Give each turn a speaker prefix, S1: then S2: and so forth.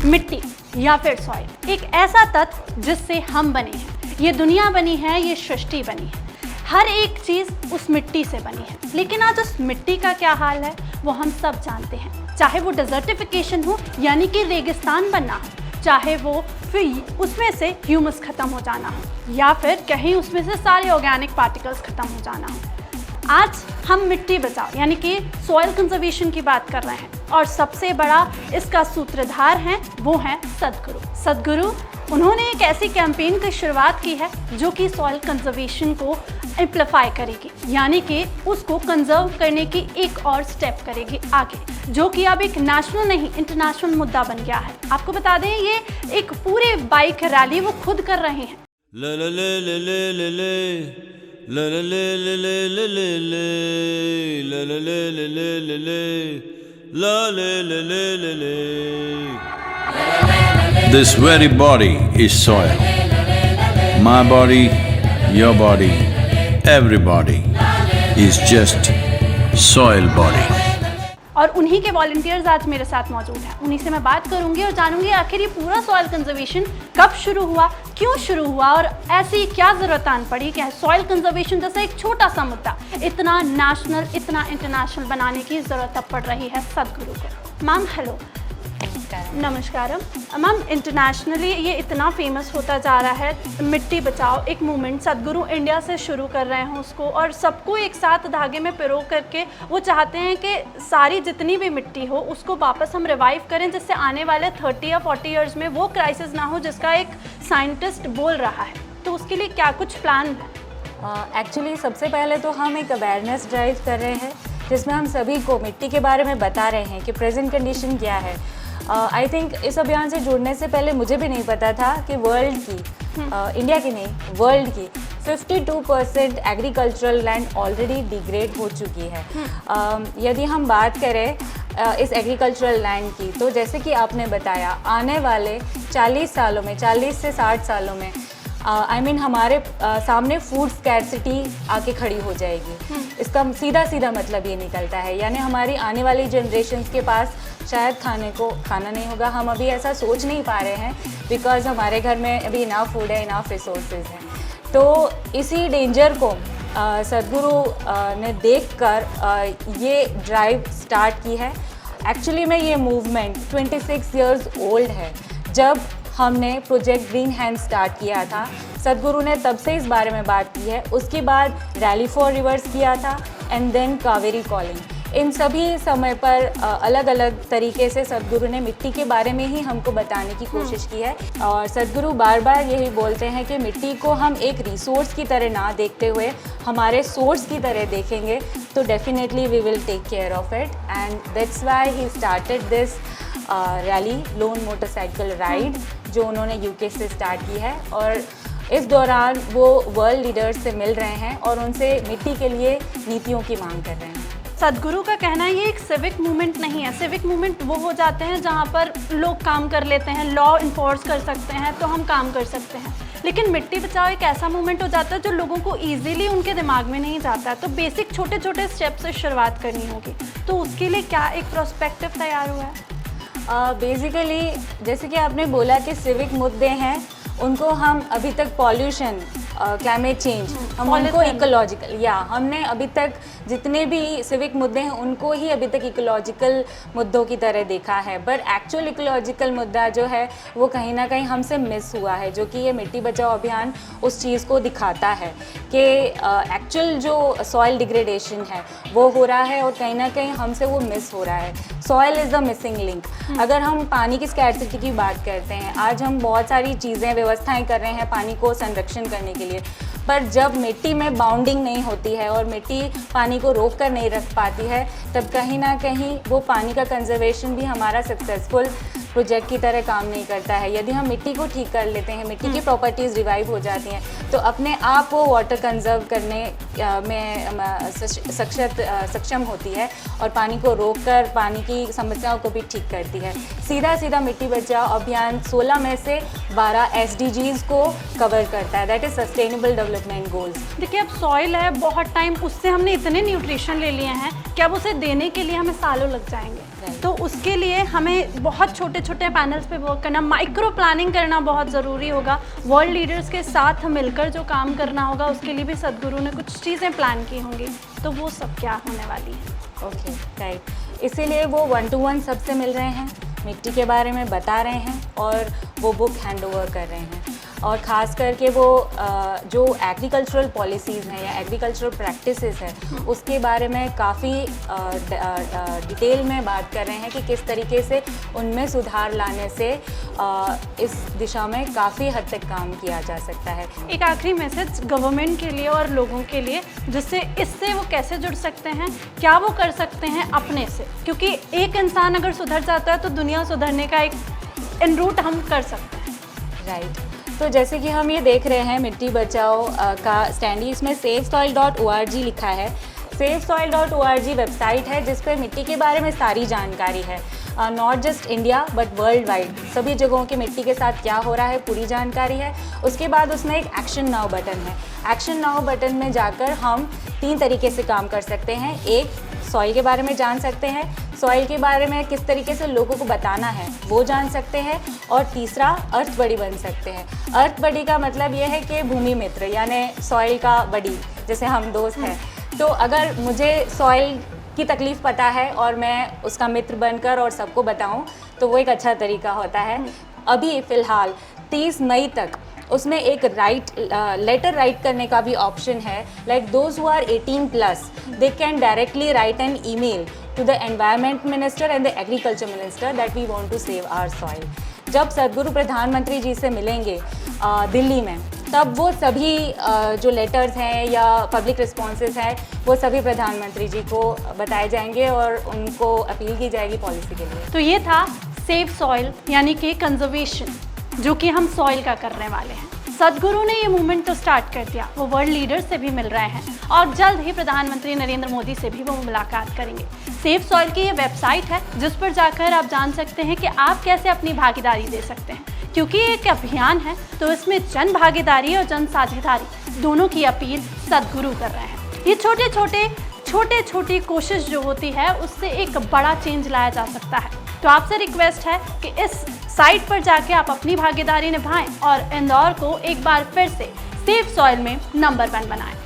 S1: मिट्टी या फिर सॉइल एक ऐसा तत्व जिससे हम बने हैं, ये दुनिया बनी है, ये सृष्टि बनी है, हर एक चीज़ उस मिट्टी से बनी है। लेकिन आज उस मिट्टी का क्या हाल है वो हम सब जानते हैं। चाहे वो डिजर्टिफिकेशन हो यानी कि रेगिस्तान बनना हो, चाहे वो फिर उसमें से ह्यूमस ख़त्म हो जाना हो, या फिर कहीं उसमें से सारे ऑर्गेनिक पार्टिकल्स ख़त्म हो जाना हो। आज हम मिट्टी बचाओ यानी कि सॉइल कंजर्वेशन की बात कर रहे हैं, और सबसे बड़ा इसका सूत्रधार हैं वो हैं सद्गुरु। उन्होंने एक ऐसी कैंपेन की शुरुआत की है जो कि सॉइल कंजर्वेशन को एम्प्लीफाई करेगी, यानी कि उसको कंजर्व करने की एक और स्टेप करेगी आगे, जो कि अब एक नेशनल नहीं इंटरनेशनल मुद्दा बन गया है। आपको बता दें ये एक पूरे बाइक रैली वो खुद कर रहे हैं।
S2: This very body is soil. My body, your body, everybody is just soil body.
S1: और उन्हीं के वॉलंटियर्स आज मेरे साथ मौजूद हैं। उन्हीं से मैं बात करूंगी और जानूंगी आखिर ये पूरा सॉइल कंजर्वेशन कब शुरू हुआ, क्यों शुरू हुआ, और ऐसी क्या ज़रूरत आन पड़ी कि सॉइल कंजर्वेशन जैसा एक छोटा सा मुद्दा इतना नेशनल, इतना इंटरनेशनल बनाने की ज़रूरत अब पड़ रही है सद्गुरु को। Ma'am hello. नमस्कारम मैम, इंटरनेशनली ये इतना फेमस होता जा रहा है मिट्टी बचाओ एक मूवमेंट, सद्गुरु इंडिया से शुरू कर रहे हैं उसको, और सबको एक साथ धागे में पिरो करके वो चाहते हैं कि सारी जितनी भी मिट्टी हो उसको वापस हम रिवाइव करें, जिससे आने वाले 30 या 40 ईयर्स में वो क्राइसिस ना हो जिसका एक साइंटिस्ट बोल रहा है। तो उसके लिए क्या कुछ प्लान है?
S3: एक्चुअली सबसे पहले तो हम एक अवेयरनेस ड्राइव कर रहे हैं जिसमें हम सभी को मिट्टी के बारे में बता रहे हैं कि प्रेजेंट कंडीशन क्या है। आई थिंक इस अभियान से जुड़ने से पहले मुझे भी नहीं पता था कि वर्ल्ड की इंडिया की नहीं वर्ल्ड की 52% एग्रीकल्चरल लैंड ऑलरेडी डिग्रेड हो चुकी है। यदि हम बात करें इस एग्रीकल्चरल लैंड की, तो जैसे कि आपने बताया आने वाले 40 सालों में 40 से 60 सालों में हमारे सामने फूड स्कैरसिटी आके खड़ी हो जाएगी। इसका सीधा सीधा मतलब ये निकलता है यानी हमारी आने वाली जनरेशन्स के पास शायद खाना नहीं होगा। हम अभी ऐसा सोच नहीं पा रहे हैं बिकॉज हमारे घर में अभी इनफ फूड है, इनफ रिसोर्सेज हैं। तो इसी डेंजर को सद्गुरु ने देखकर ये ड्राइव स्टार्ट की है। एक्चुअली में ये मूवमेंट 26 इयर्स ओल्ड है। जब हमने प्रोजेक्ट ग्रीन हैंड स्टार्ट किया था, सद्गुरु ने तब से इस बारे में बात की है। उसके बाद रैली फॉर रिवर्स किया था एंड देन कावेरी कॉलिंग। इन सभी समय पर अलग अलग तरीके से सद्गुरु ने मिट्टी के बारे में ही हमको बताने की कोशिश की है। और सद्गुरु बार बार यही बोलते हैं कि मिट्टी को हम एक रिसोर्स की तरह ना देखते हुए हमारे सोर्स की तरह देखेंगे तो definitely we will take care of it, and that's why he started this rally lone motorcycle ride जो उन्होंने यूके से स्टार्ट की है। और इस दौरान वो वर्ल्ड लीडर्स से मिल रहे हैं और उनसे मिट्टी के लिए नीतियों की मांग कर रहे हैं।
S1: सद्गुरु का कहना है ये एक सिविक मूवमेंट नहीं है। सिविक मूवमेंट वो हो जाते हैं जहाँ पर लोग काम कर लेते हैं, लॉ इन्फोर्स कर सकते हैं तो हम काम कर सकते हैं, लेकिन मिट्टी बचाओ एक ऐसा मूवमेंट हो जाता है जो लोगों को ईजिली उनके दिमाग में नहीं जाता है। तो बेसिक छोटे छोटे स्टेप से शुरुआत करनी होगी, तो उसके लिए क्या एक प्रोस्पेक्टिव तैयार हुआ है?
S3: बेसिकली जैसे कि आपने बोला कि सिविक मुद्दे हैं, उनको हम अभी तक पॉल्यूशन, क्लाइमेट चेंज, हम उनको इकोलॉजिकल हमने अभी तक जितने भी सिविक मुद्दे हैं उनको ही अभी तक इकोलॉजिकल मुद्दों की तरह देखा है। पर एक्चुअल इकोलॉजिकल मुद्दा जो है वो कहीं ना कहीं हमसे मिस हुआ है, जो कि ये मिट्टी बचाओ अभियान उस चीज़ को दिखाता है कि एक्चुअल जो सॉइल डिग्रेडेशन है वो हो रहा है और कहीं ना कहीं हमसे वो मिस हो रहा है। Soil is the missing link. अगर हम पानी की स्कैरसिटी की बात करते हैं, आज हम बहुत सारी चीज़ें व्यवस्थाएं कर रहे हैं पानी को संरक्षण करने के लिए, पर जब मिट्टी में बाउंडिंग नहीं होती है और मिट्टी पानी को रोक कर नहीं रख पाती है, तब कहीं ना कहीं वो पानी का कंजर्वेशन भी हमारा सक्सेसफुल प्रोजेक्ट की तरह काम नहीं करता है। यदि हम मिट्टी को ठीक कर लेते हैं, मिट्टी की प्रॉपर्टीज़ रिवाइव हो जाती हैं, तो अपने आप वो वाटर कंजर्व करने में सक्षम होती है और पानी को रोक कर पानी की समस्याओं को भी ठीक करती है। सीधा सीधा मिट्टी बचाओ अभियान 16 में से 12 SDGs को कवर करता है, that is sustainable development goals.
S1: देखिए अब सॉइल है, बहुत टाइम उससे हमने इतने न्यूट्रिशन ले लिए हैं कि अब उसे देने के लिए हमें सालों लग जाएंगे। तो उसके लिए हमें बहुत छोटे छोटे पैनल्स पे वर्क करना, माइक्रो प्लानिंग करना बहुत ज़रूरी होगा। वर्ल्ड लीडर्स के साथ मिलकर जो काम करना होगा उसके लिए भी सद्गुरु ने कुछ चीज़ें प्लान की होंगी, तो वो सब क्या होने वाली है।
S3: Okay, right. इसीलिए वो 1-to-1 सबसे मिल रहे हैं, मिट्टी के बारे में बता रहे हैं और वो बुक हैंड ओवर कर रहे हैं। और ख़ास करके वो जो एग्रीकल्चरल पॉलिसीज़ हैं या एग्रीकल्चरल प्रैक्टिसेस हैं उसके बारे में काफ़ी डिटेल में बात कर रहे हैं कि किस तरीके से उनमें सुधार लाने से इस दिशा में काफ़ी हद तक काम किया जा सकता है।
S1: एक आखिरी मैसेज गवर्नमेंट के लिए और लोगों के लिए, जिससे इससे वो कैसे जुड़ सकते हैं, क्या वो कर सकते हैं अपने से, क्योंकि एक इंसान अगर सुधर जाता है तो दुनिया सुधरने का एक इन रूट हम कर सकते हैं।
S3: राइट। तो जैसे कि हम ये देख रहे हैं मिट्टी बचाओ का स्टैंड, इसमें savesoil.org लिखा है। savesoil.org वेबसाइट है जिस पे मिट्टी के बारे में सारी जानकारी है, not just India but world wide, सभी जगहों की मिट्टी के साथ क्या हो रहा है पूरी जानकारी है। उसके बाद उसमें एक एक्शन नाउ बटन है। एक्शन नाउ बटन में जाकर हम 3 तरीके से काम कर सकते हैं। एक, सॉइल के बारे में जान सकते हैं, सॉइल के बारे में किस तरीके से लोगों को बताना है वो जान सकते हैं, और तीसरा अर्थ बडी बन सकते हैं। अर्थ बडी का मतलब ये है कि भूमि मित्र यानी सॉइल का बडी, जैसे हम दोस्त हैं। तो अगर मुझे सॉइल की तकलीफ़ पता है और मैं उसका मित्र बनकर और सबको बताऊं तो वो एक अच्छा तरीका होता है। अभी फ़िलहाल 30 मई तक उसमें एक लेटर राइट करने का भी ऑप्शन है। Like those who are 18+ they can directly write an email to the environment minister and the agriculture minister that we want to save our soil। जब सद्गुरु प्रधानमंत्री जी से मिलेंगे दिल्ली में, तब वो सभी जो लेटर्स हैं या पब्लिक रिस्पॉन्सेस हैं वो सभी प्रधानमंत्री जी को बताए जाएंगे और उनको अपील की जाएगी पॉलिसी के लिए।
S1: तो ये था सेव सॉइल यानी कि कंजर्वेशन, जो कि हम सॉइल का करने वाले हैं। सद्गुरु ने ये मूवमेंट तो स्टार्ट कर दिया, वो वर्ल्ड लीडर से भी मिल रहे हैं और जल्द ही प्रधानमंत्री नरेंद्र मोदी से भी वो मुलाकात करेंगे। सेव सॉइल की ये वेबसाइट है जिस पर जाकर आप जान सकते हैं कि आप कैसे अपनी भागीदारी दे सकते हैं, क्योंकि ये एक अभियान है तो इसमें जन भागीदारी और जन साझेदारी दोनों की अपील सद्गुरु कर रहे हैं। ये छोटे छोटी कोशिश जो होती है उससे एक बड़ा चेंज लाया जा सकता है। तो आपसे रिक्वेस्ट है कि इस साइट पर जाके आप अपनी भागीदारी निभाएं और इंदौर को एक बार फिर से सेव सॉइल में नंबर 1 बनाएं।